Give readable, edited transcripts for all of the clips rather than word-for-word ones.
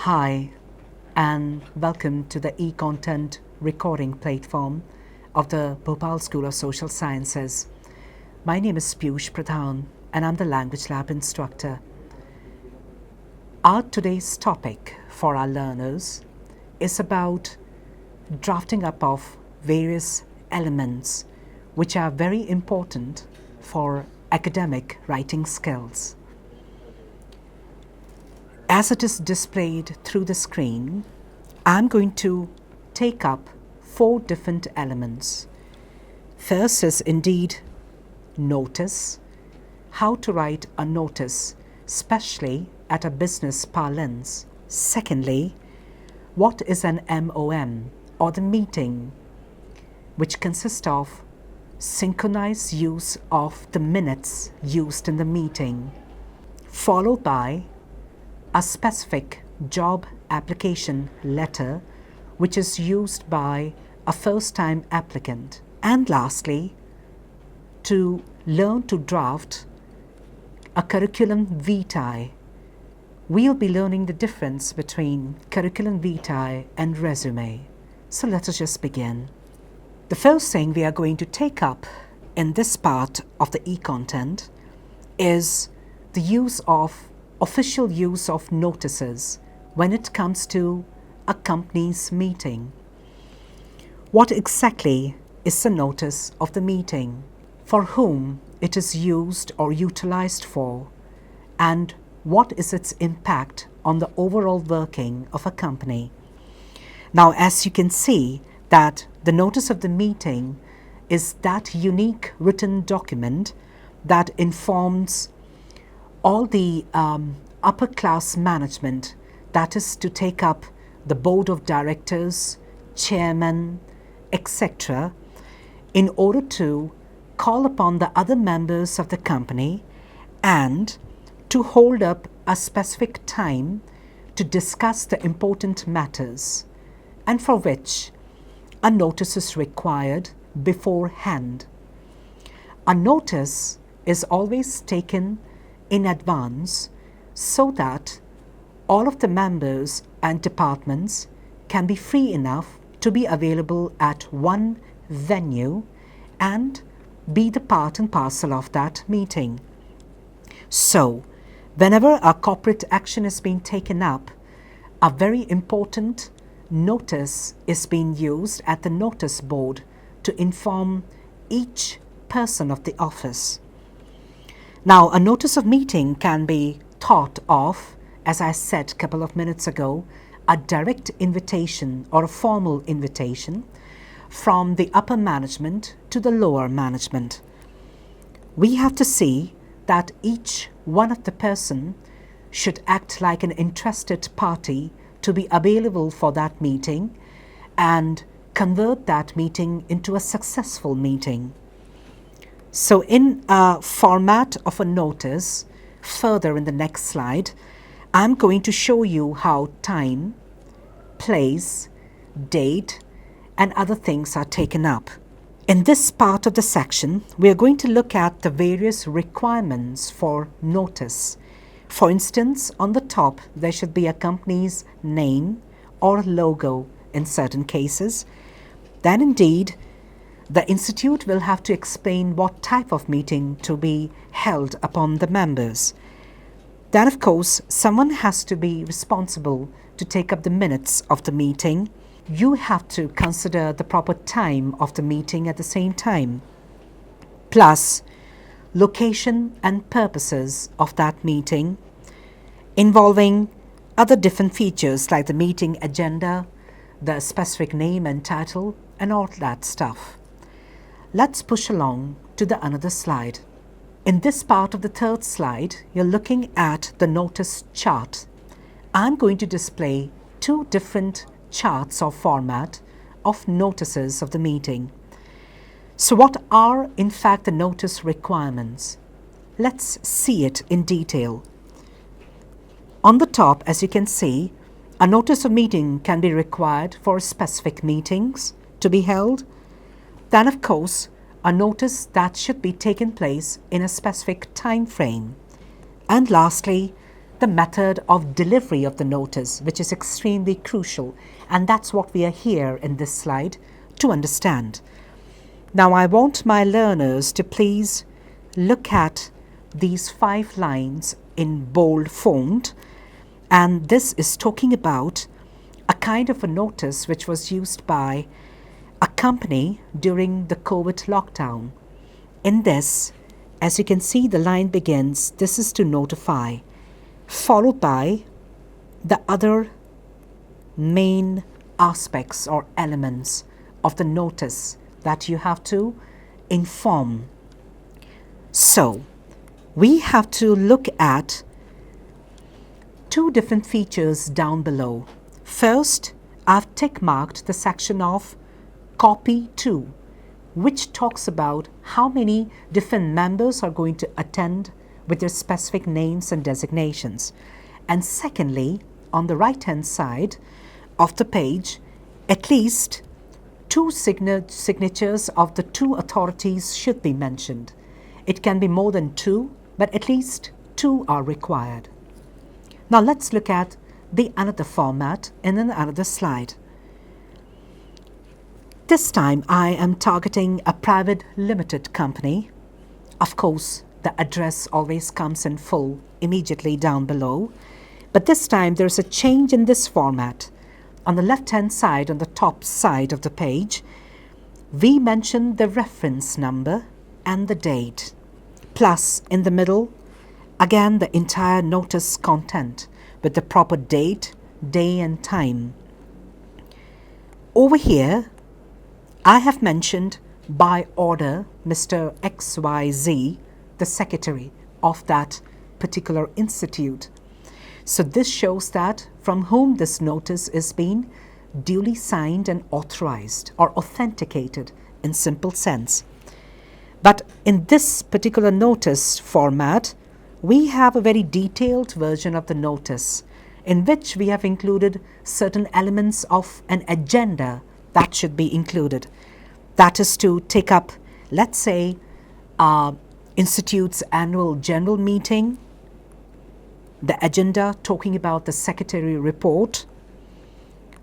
Hi, and welcome to the e-content recording platform of the Bhopal School of Social Sciences. My name is Piyush Pradhan, and I'm the Language Lab instructor. Our today's topic for our learners is about drafting up of various elements which are very important for academic writing skills. As it is displayed through the screen, I'm going to take up 4 different elements. First is indeed notice, how to write a notice, especially at a business parlance. Secondly, what is an MOM or the meeting, which consists of synchronized use of the minutes used in the meeting, followed by a specific job application letter which is used by a first-time applicant. And lastly, to learn to draft a curriculum vitae. We'll be learning the difference between curriculum vitae and resume. So let us just begin. The first thing we are going to take up in this part of the e-content is the official use of notices when it comes to a company's meeting. What exactly is the notice of the meeting? For whom it is used or utilized for? And what is its impact on the overall working of a company? Now, as you can see, that the notice of the meeting is that unique written document that informs all the upper class management, that is to take up the board of directors, chairman, etc., in order to call upon the other members of the company and to hold up a specific time to discuss the important matters, and for which a notice is required beforehand. A notice is always taken in advance so that all of the members and departments can be free enough to be available at one venue and be the part and parcel of that meeting. So, whenever a corporate action is being taken up, a very important notice is being used at the notice board to inform each person of the office. Now, a notice of meeting can be thought of, as I said a couple of minutes ago, a direct invitation or a formal invitation from the upper management to the lower management. We have to see that each one of the person should act like an interested party to be available for that meeting and convert that meeting into a successful meeting. So in a format of a notice, further in the next slide, I'm going to show you how time, place, date, and other things are taken up. In this part of the section, we are going to look at the various requirements for notice. For instance, on the top, there should be a company's name or logo in certain cases. Then indeed, the institute will have to explain what type of meeting to be held upon the members. Then, of course, someone has to be responsible to take up the minutes of the meeting. You have to consider the proper time of the meeting at the same time, plus location and purposes of that meeting, involving other different features like the meeting agenda, the specific name and title, and all that stuff. Let's push along to the another slide. In this part of the third slide, you're looking at the notice chart. I'm going to display 2 different charts or format of notices of the meeting. So what are in fact the notice requirements? Let's see it in detail. On the top, as you can see, a notice of meeting can be required for specific meetings to be held. Then, of course, a notice that should be taken place in a specific time frame. And lastly, the method of delivery of the notice, which is extremely crucial, and that's what we are here in this slide to understand. Now I want my learners to please look at these 5 lines in bold font, and this is talking about a kind of a notice which was used by a company during the COVID lockdown. In this, as you can see, the line begins, "This is to notify," followed by the other main aspects or elements of the notice that you have to inform. So, we have to look at 2 different features down below. First, I've tick marked the section of copy 2, which talks about how many different members are going to attend with their specific names and designations. And secondly, on the right hand side of the page, at least 2 signatures of the 2 authorities should be mentioned. It can be more than 2, but at least 2 are required. Now let's look at the another format in another slide. This time I am targeting a private limited company. Of course, the address always comes in full immediately down below, but this time there's a change in this format. On the left hand side, on the top side of the page, we mention the reference number and the date, plus in the middle, again the entire notice content with the proper date, day and time. Over here, I have mentioned by order Mr. XYZ, the secretary of that particular institute. So this shows that from whom this notice is being duly signed and authorized or authenticated in simple sense. But in this particular notice format, we have a very detailed version of the notice in which we have included certain elements of an agenda that should be included. That is to take up, let's say, Institute's annual general meeting, the agenda talking about the secretary report,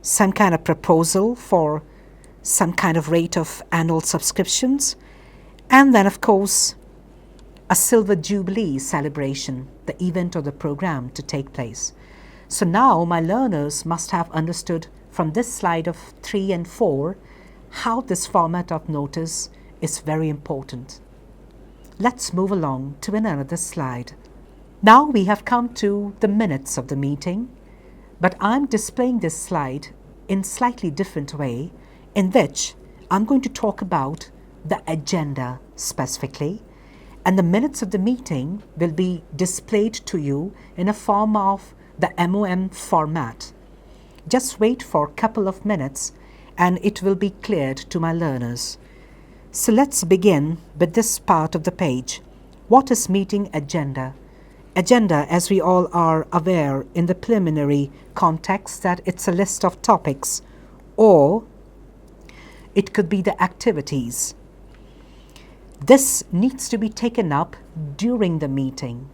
some kind of proposal for some kind of rate of annual subscriptions, and then of course a silver jubilee celebration, the event or the program to take place. So now my learners must have understood from this slide of 3 and 4 how this format of notice is very important. Let's move along to another slide. Now we have come to the minutes of the meeting, but I'm displaying this slide in slightly different way, in which I'm going to talk about the agenda specifically, and the minutes of the meeting will be displayed to you in a form of the MOM format. Just wait for a couple of minutes and it will be cleared to my learners. So let's begin with this part of the page. What is meeting agenda? Agenda, as we all are aware in the preliminary context, that it's a list of topics, or it could be the activities. This needs to be taken up during the meeting.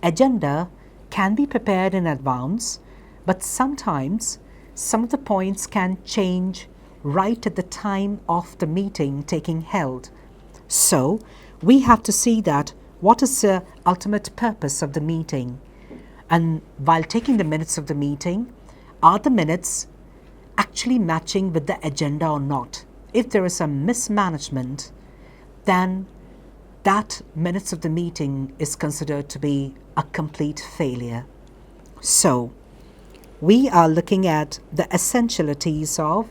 Agenda can be prepared in advance, but sometimes some of the points can change right at the time of the meeting taking held. So we have to see that what is the ultimate purpose of the meeting, and while taking the minutes of the meeting, are the minutes actually matching with the agenda or not? If there is a mismanagement, then that minutes of the meeting is considered to be a complete failure. So we are looking at the essentialities of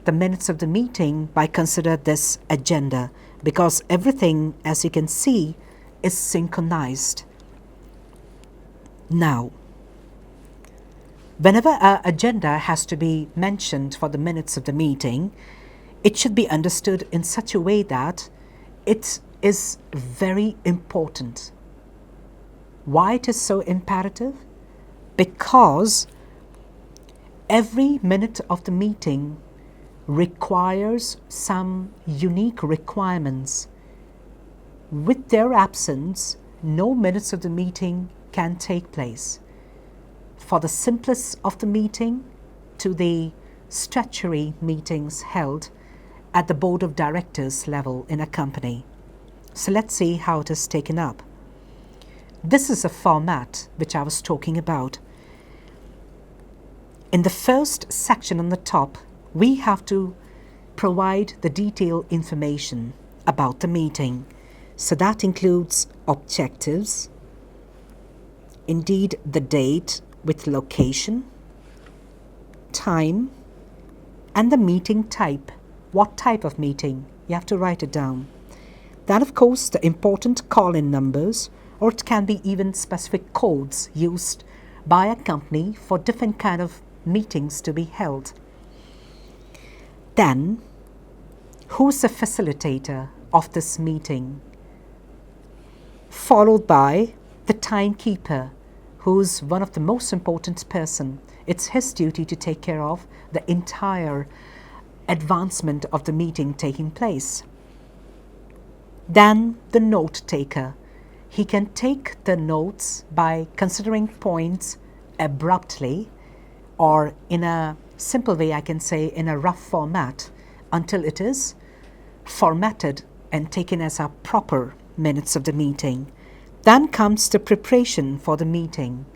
the minutes of the meeting by consider this agenda, because everything, as you can see, is synchronized. Now, whenever an agenda has to be mentioned for the minutes of the meeting, it should be understood in such a way that it is very important. Why it is so imperative? Because every minute of the meeting requires some unique requirements. With their absence, no minutes of the meeting can take place. for the simplest of the meeting to the statutory meetings held at the board of directors level in a company. So let's see how it is taken up. This is a format which I was talking about. In the first section on the top, we have to provide the detailed information about the meeting. So that includes objectives, indeed the date with location, time, and the meeting type. What type of meeting? You have to write it down. Then, of course, the important call-in numbers, or it can be even specific codes used by a company for different kind of meetings to be held. Then, who's the facilitator of this meeting? Followed by the timekeeper, who's one of the most important person. It's his duty to take care of the entire advancement of the meeting taking place. Then the note taker. He can take the notes by considering points abruptly, or in a simple way I can say in a rough format, until it is formatted and taken as a proper minutes of the meeting. Then comes the preparation for the meeting.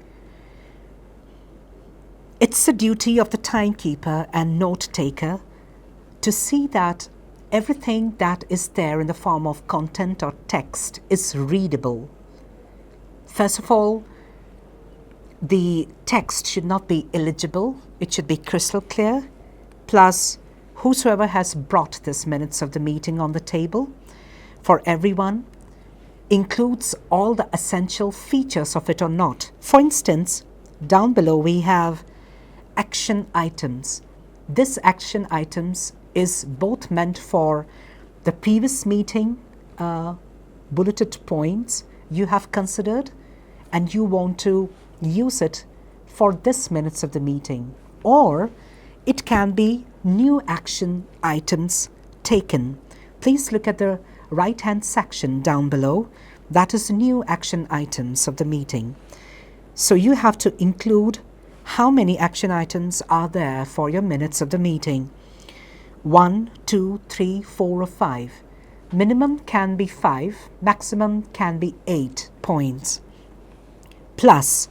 It's the duty of the timekeeper and note taker to see that everything that is there in the form of content or text is readable. First of all, the text should not be illegible, it should be crystal clear. Plus, whosoever has brought this minutes of the meeting on the table for everyone includes all the essential features of it or not. For instance, down below we have action items. This action items is both meant for the previous meeting bulleted points you have considered, and you want to use it for this minutes of the meeting, or it can be new action items taken. Please look at the right hand section down below. That is new action items of the meeting. So you have to include how many action items are there for your minutes of the meeting. 1, 2, 3, 4 or 5. Minimum can be 5, maximum can be 8 points. Plus,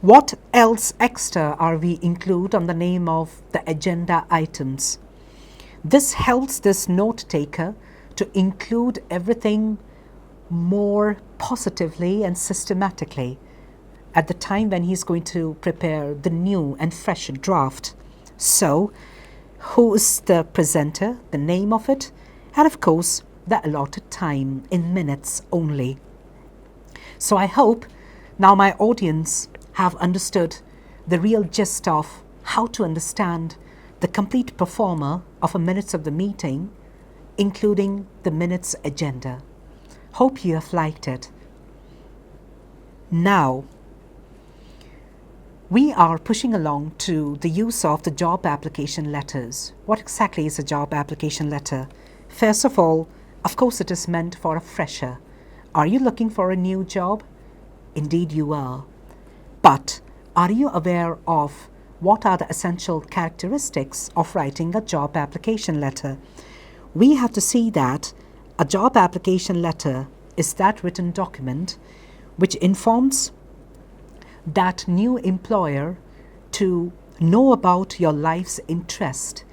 what else extra are we include on the name of the agenda items? This helps this note taker to include everything more positively and systematically at the time when he's going to prepare the new and fresh draft. So, who is the presenter, the name of it, and of course the allotted time in minutes only. So I hope now my audience have understood the real gist of how to understand the complete performer of a minutes of the meeting, including the minutes agenda. Hope you have liked it. Now, we are pushing along to the use of the job application letters. What exactly is a job application letter? First of all, of course it is meant for a fresher. Are you looking for a new job? Indeed you are. But are you aware of what are the essential characteristics of writing a job application letter? We have to see that a job application letter is that written document which informs that new employer to know about your life's interest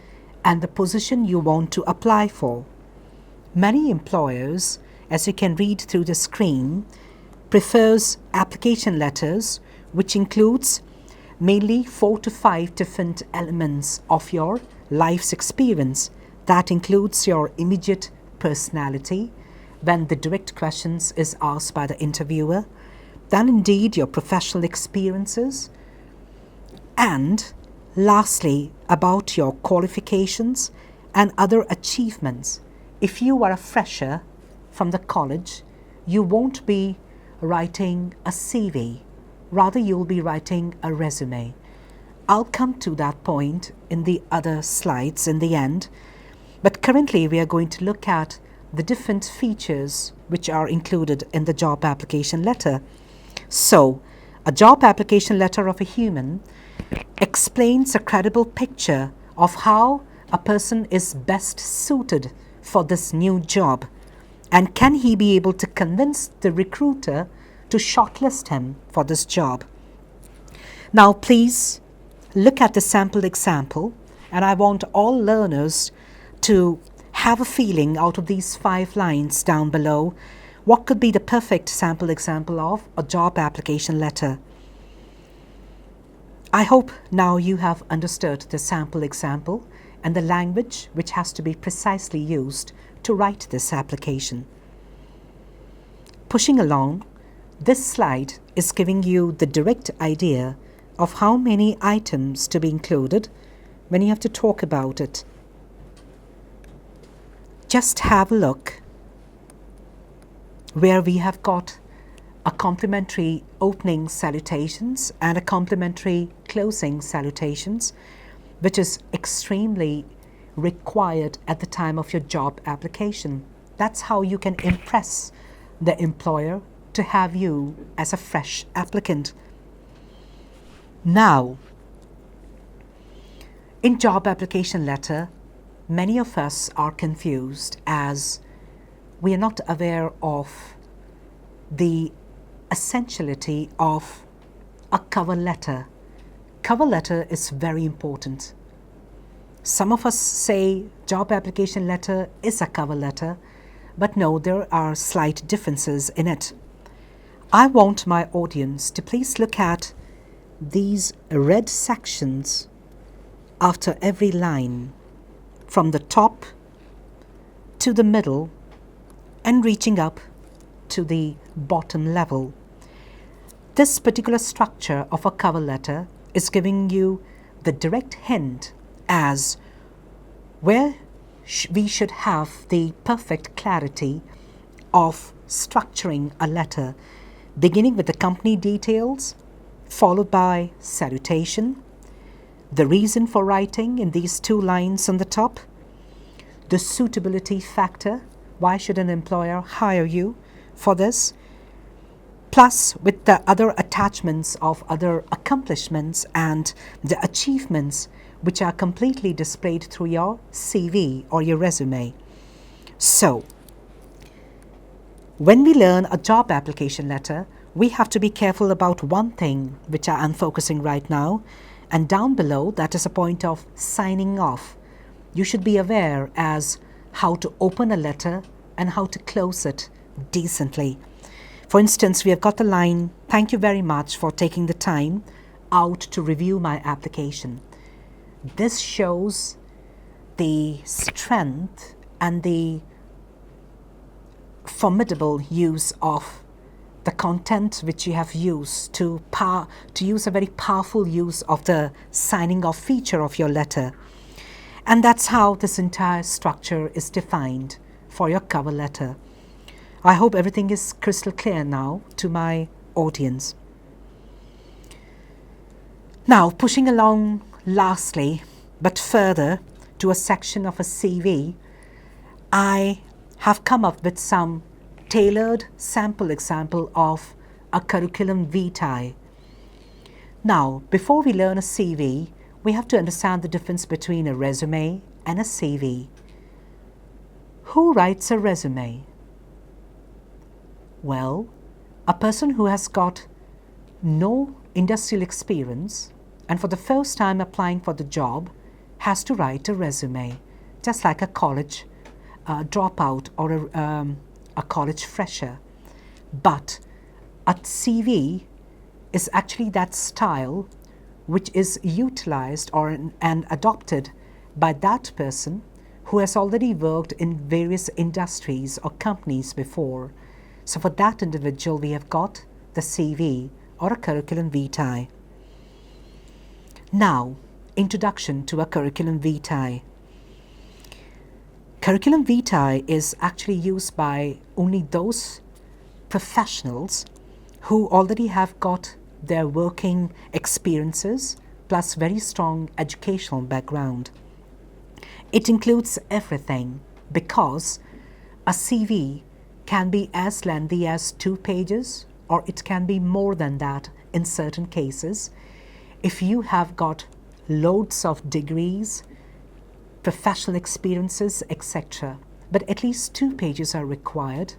and the position you want to apply for. Many employers, as you can read through the screen, prefers application letters which includes mainly 4 to 5 different elements of your life's experience. That includes your immediate personality when the direct questions is asked by the interviewer, then indeed your professional experiences, and lastly about your qualifications and other achievements. If you are a fresher from the college, you won't be writing a CV, rather you'll be writing a resume. I'll come to that point in the other slides in the end, but currently we are going to look at the different features which are included in the job application letter. So, A job application letter of a human explains a credible picture of how a person is best suited for this new job, and can he be able to convince the recruiter to shortlist him for this job. Now please look at the sample example, and I want all learners to have a feeling out of these 5 lines down below what could be the perfect sample example of a job application letter. I hope now you have understood the sample example and the language which has to be precisely used to write this application. Pushing along, this slide is giving you the direct idea of how many items to be included when you have to talk about it. Just have a look where we have got a complimentary opening salutations and a complimentary closing salutations, which is extremely required at the time of your job application. That's how you can impress the employer to have you as a fresh applicant. Now, in job application letter, many of us are confused as we are not aware of the essentiality of a cover letter. Cover letter is very important. Some of us say job application letter is a cover letter, but no, there are slight differences in it. I want my audience to please look at these red sections after every line, from the top to the middle and reaching up to the bottom level. This particular structure of a cover letter is giving you the direct hint as where we should have the perfect clarity of structuring a letter, beginning with the company details, followed by salutation, the reason for writing in these 2 lines on the top, the suitability factor, why should an employer hire you for this, plus with the other attachments of other accomplishments and the achievements which are completely displayed through your CV or your resume. So, when we learn a job application letter, we have to be careful about one thing which I am focusing right now, and down below that is a point of signing off. You should be aware as how to open a letter and how to close it decently. For instance, we have got the line, "Thank you very much for taking the time out to review my application." This shows the strength and the formidable use of the content which you have used to use a very powerful use of the signing off feature of your letter. And that's how this entire structure is defined for your cover letter. I hope everything is crystal clear now to my audience. Now, pushing along lastly, but further to a section of a CV, I have come up with some tailored sample example of a curriculum vitae. Now, before we learn a CV, we have to understand the difference between a resume and a CV. Who writes a resume? Well, a person who has got no industrial experience and for the first time applying for the job has to write a resume, just like a college dropout or a college fresher. But a CV is actually that style which is utilized and adopted by that person who has already worked in various industries or companies before. So for that individual, we have got the CV or a curriculum vitae. Now, introduction to a curriculum vitae. Curriculum vitae is actually used by only those professionals who already have got their working experiences plus very strong educational background. It includes everything because a CV can be as lengthy as 2 pages or it can be more than that in certain cases. If you have got loads of degrees, professional experiences, etc., but at least 2 pages are required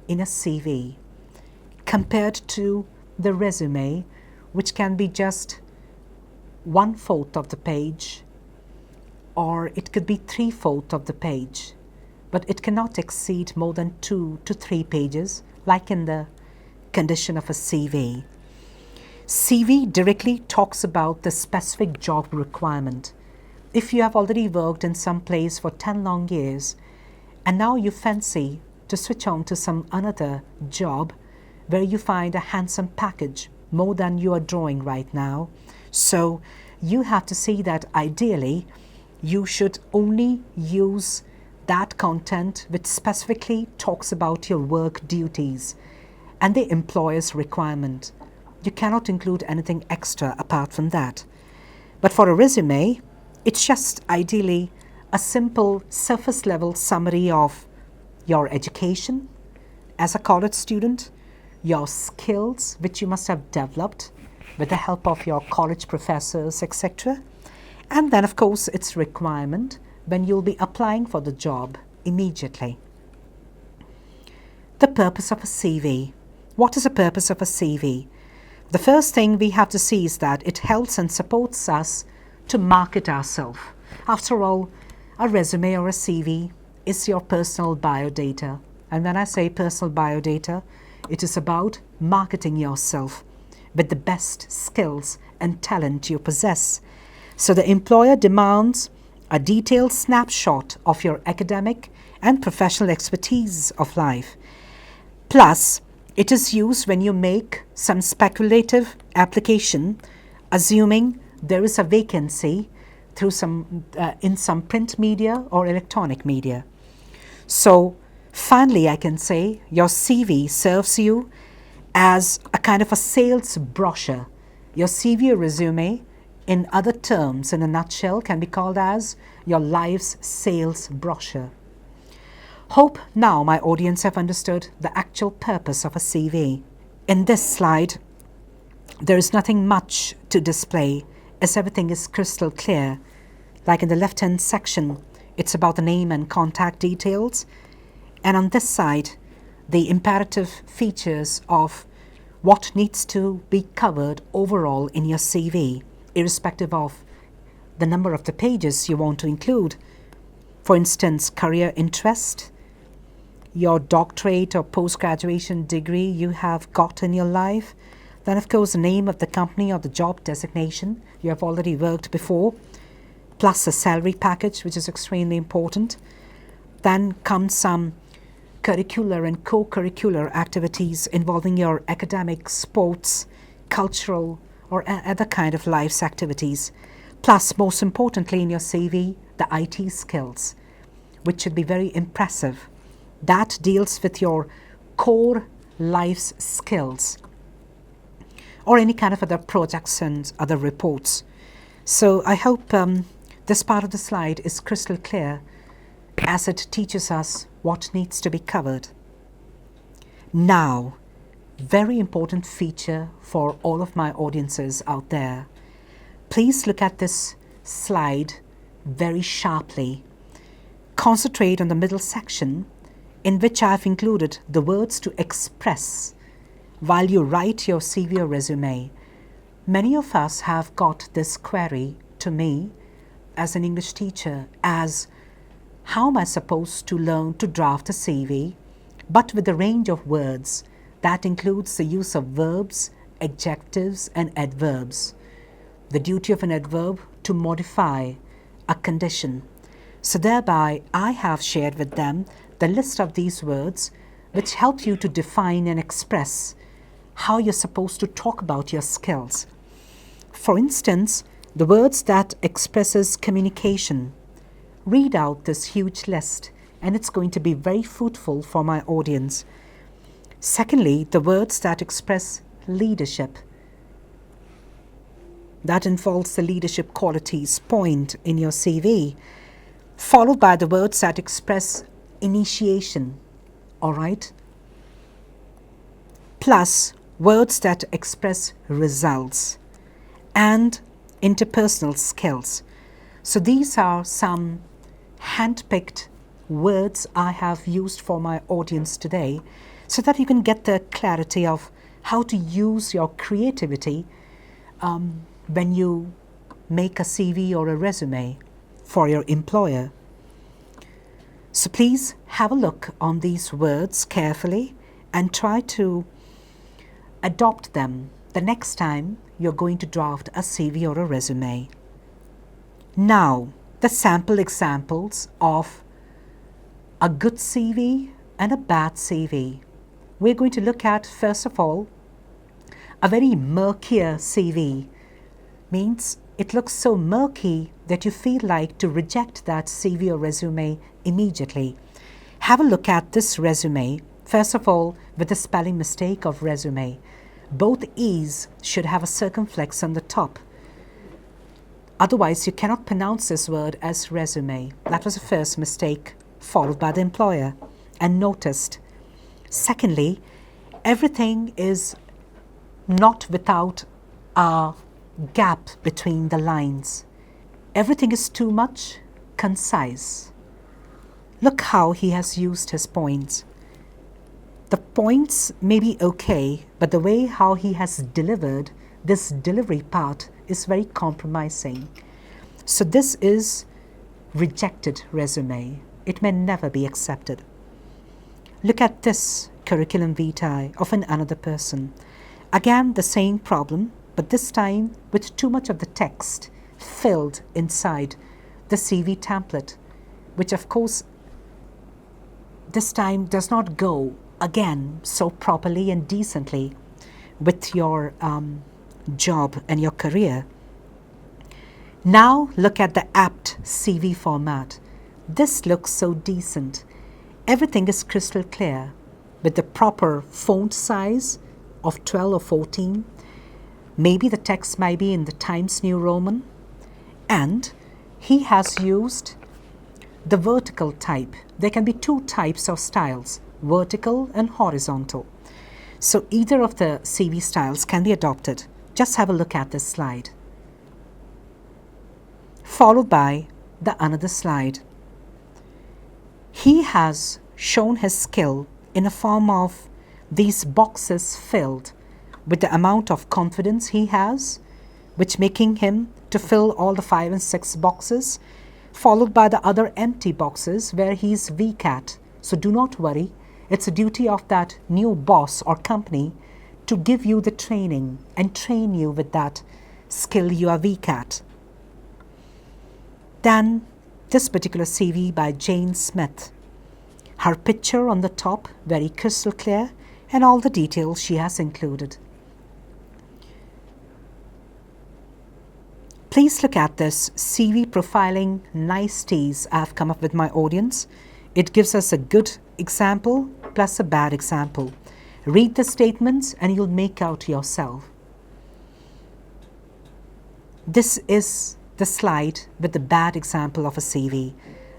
in a CV compared to the resume, which can be just 1/4 of the page, or it could be 3/4 of the page, but it cannot exceed more than 2 to 3 pages, like in the condition of a CV. CV directly talks about the specific job requirement. If you have already worked in some place for 10 long years and now you fancy to switch on to some another job where you find a handsome package more than you are drawing right now, so you have to see that ideally you should only use that content which specifically talks about your work duties and the employer's requirement. You cannot include anything extra apart from that. But for a resume, it's just ideally a simple surface level summary of your education as a college student, your skills which you must have developed with the help of your college professors, etc. And then, of course, its requirement when you'll be applying for the job immediately. The purpose of a CV. What is the purpose of a CV? The first thing we have to see is that it helps and supports us to market ourselves. After all, a resume or a CV is your personal biodata. And when I say personal biodata, it is about marketing yourself with the best skills and talent you possess. So the employer demands a detailed snapshot of your academic and professional expertise of life. Plus, it is used when you make some speculative application, assuming there is a vacancy through in some print media or electronic media. So finally, I can say your CV serves you as a kind of a sales brochure. Your CV or resume, in other terms, in a nutshell, can be called as your life's sales brochure. Hope now my audience have understood the actual purpose of a CV. In this slide, there is nothing much to display as everything is crystal clear. Like in the left-hand section, it's about the name and contact details. And on this side, the imperative features of what needs to be covered overall in your CV, irrespective of the number of the pages you want to include. For instance, career interest, your doctorate or post-graduation degree you have got in your life. Then, of course, the name of the company or the job designation you have already worked before, plus a salary package, which is extremely important. Then comes some curricular and co-curricular activities involving your academic, sports, cultural, or other kind of life's activities. Plus, most importantly in your CV, the IT skills, which should be very impressive. That deals with your core life's skills or any kind of other projects and other reports. So I hope this part of the slide is crystal clear as it teaches us what needs to be covered. Now, very important feature for all of my audiences out there. Please look at this slide very sharply. Concentrate on the middle section in which I have included the words to express while you write your CV or resume. Many of us have got this query to me as an English teacher as how am I supposed to learn to draft a CV, but with a range of words that includes the use of verbs, adjectives and adverbs. The duty of an adverb to modify a condition. So thereby I have shared with them the list of these words which help you to define and express how you're supposed to talk about your skills. For instance, the words that expresses communication. Read out this huge list and it's going to be very fruitful for my audience. Secondly, the words that express leadership. That involves the leadership qualities point in your CV, followed by the words that express initiation, all right? Plus, words that express results, and interpersonal skills. So these are some hand-picked words I have used for my audience today so that you can get the clarity of how to use your creativity when you make a CV or a resume for your employer. So please have a look on these words carefully and try to adopt them the next time you're going to draft a CV or a resume. Now, the sample examples of a good CV and a bad CV. We're going to look at, first of all, a very murkier CV. Means it looks so murky that you feel like to reject that CV or resume immediately. Have a look at this resume, first of all, with the spelling mistake of resume. Both E's should have a circumflex on the top. Otherwise, you cannot pronounce this word as resume. That was the first mistake, followed by the employer and noticed. Secondly, everything is not without a gap between the lines. Everything is too much concise. Look how he has used his points. The points may be okay, but the way how he has delivered this delivery part is very compromising. So this is rejected resume. It may never be accepted. Look at this curriculum vitae of another person. Again, the same problem, but this time with too much of the text filled inside the CV template, which of course this time does not go again so properly and decently with your job and your career. Now look at the apt CV format. This looks so decent. Everything is crystal clear with the proper font size of 12 or 14. Maybe the text might be in the Times New Roman. And he has used the vertical type. There can be two types of styles, vertical and horizontal. So either of the CV styles can be adopted. Just have a look at this slide. Followed by the another slide. He has shown his skill in a form of these boxes filled with the amount of confidence he has, which making him to fill all the 5 and 6 boxes, followed by the other empty boxes where he's weak at. So do not worry. It's a duty of that new boss or company to give you the training and train you with that skill you are weak at. Then this particular CV by Jane Smith. Her picture on the top, very crystal clear, and all the details she has included. Please look at this CV profiling niceties I've come up with my audience. It gives us a good example plus a bad example. Read the statements and you'll make out yourself. This is the slide with the bad example of a CV.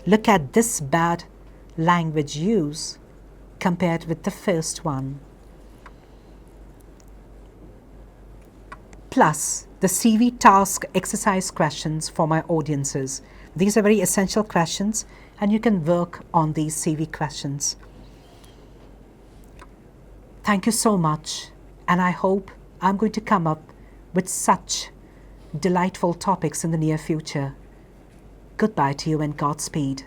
Look at this bad language use compared with the first one. Plus the CV task exercise questions for my audiences. These are very essential questions and you can work on these CV questions. Thank you so much, and I hope I'm going to come up with such delightful topics in the near future. Goodbye to you and Godspeed.